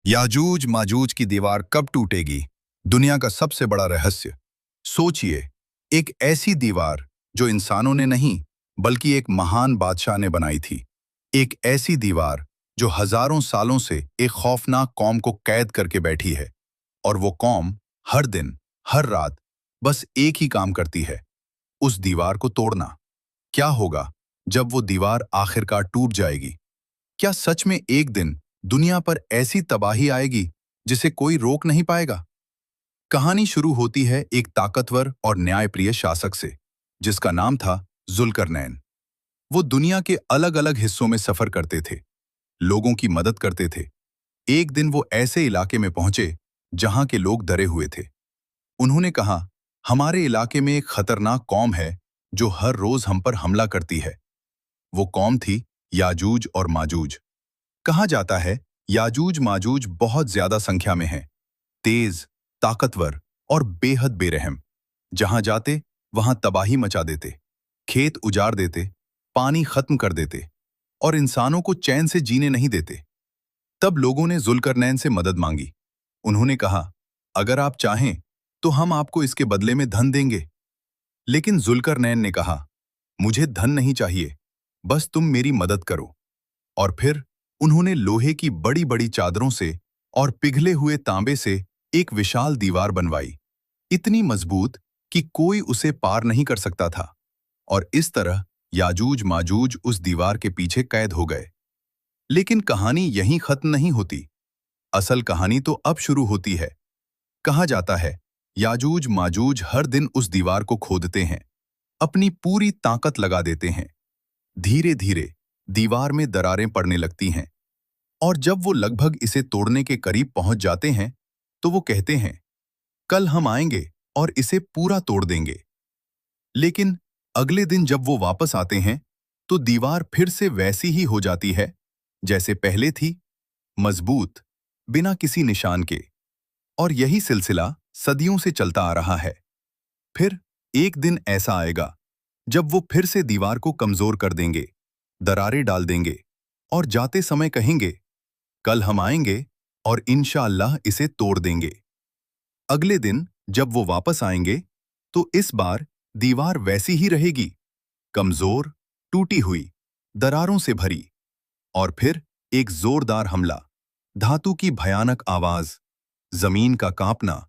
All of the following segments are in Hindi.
याजूज माजूज की दीवार कब टूटेगी? दुनिया का सबसे बड़ा रहस्य। सोचिए, एक ऐसी दीवार जो इंसानों ने नहीं बल्कि एक महान बादशाह ने बनाई थी। एक ऐसी दीवार जो हजारों सालों से एक खौफनाक कौम को कैद करके बैठी है। और वो कौम हर दिन, हर रात बस एक ही काम करती है, उस दीवार को तोड़ना। क्या होगा जब वो दीवार आखिरकार टूट जाएगी? क्या सच में एक दिन दुनिया पर ऐसी तबाही आएगी जिसे कोई रोक नहीं पाएगा? कहानी शुरू होती है एक ताकतवर और न्यायप्रिय शासक से, जिसका नाम था जुल्करनैन। वो दुनिया के अलग अलग हिस्सों में सफर करते थे, लोगों की मदद करते थे। एक दिन वो ऐसे इलाके में पहुंचे जहां के लोग डरे हुए थे। उन्होंने कहा, हमारे इलाके में एक खतरनाक कौम है जो हर रोज हम पर हमला करती है। वो कौम थी याजूज और माजूज। कहा जाता है याजूज माजूज बहुत ज्यादा संख्या में हैं, तेज, ताकतवर और बेहद बेरहम। जहां जाते वहां तबाही मचा देते, खेत उजाड़ देते, पानी खत्म कर देते और इंसानों को चैन से जीने नहीं देते। तब लोगों ने जुल्करनैन से मदद मांगी। उन्होंने कहा, अगर आप चाहें तो हम आपको इसके बदले में धन देंगे। लेकिन जुल्करनैन ने कहा, मुझे धन नहीं चाहिए, बस तुम मेरी मदद करो। और फिर उन्होंने लोहे की बड़ी बड़ी चादरों से और पिघले हुए तांबे से एक विशाल दीवार बनवाई, इतनी मजबूत कि कोई उसे पार नहीं कर सकता था। और इस तरह याजूज माजूज उस दीवार के पीछे कैद हो गए। लेकिन कहानी यहीं खत्म नहीं होती। असल कहानी तो अब शुरू होती है। कहा जाता है याजूज माजूज हर दिन उस दीवार को खोदते हैं, अपनी पूरी ताकत लगा देते हैं। धीरे धीरे दीवार में दरारें पड़ने लगती हैं, और जब वो लगभग इसे तोड़ने के करीब पहुंच जाते हैं तो वो कहते हैं, कल हम आएंगे और इसे पूरा तोड़ देंगे। लेकिन अगले दिन जब वो वापस आते हैं तो दीवार फिर से वैसी ही हो जाती है जैसे पहले थी, मजबूत, बिना किसी निशान के। और यही सिलसिला सदियों से चलता आ रहा है। फिर एक दिन ऐसा आएगा जब वो फिर से दीवार को कमजोर कर देंगे, दरारें डाल देंगे और जाते समय कहेंगे, कल हम आएंगे और इंशाअल्लाह इसे तोड़ देंगे। अगले दिन जब वो वापस आएंगे तो इस बार दीवार वैसी ही रहेगी, कमजोर, टूटी हुई, दरारों से भरी। और फिर एक जोरदार हमला, धातु की भयानक आवाज, जमीन का कांपना,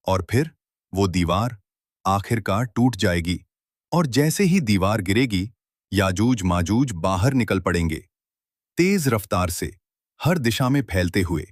और फिर वो दीवार आखिरकार टूट जाएगी। और जैसे ही दीवार गिरेगी, याजूज माजूज बाहर निकल पड़ेंगे, तेज रफ्तार से, हर दिशा में फैलते हुए।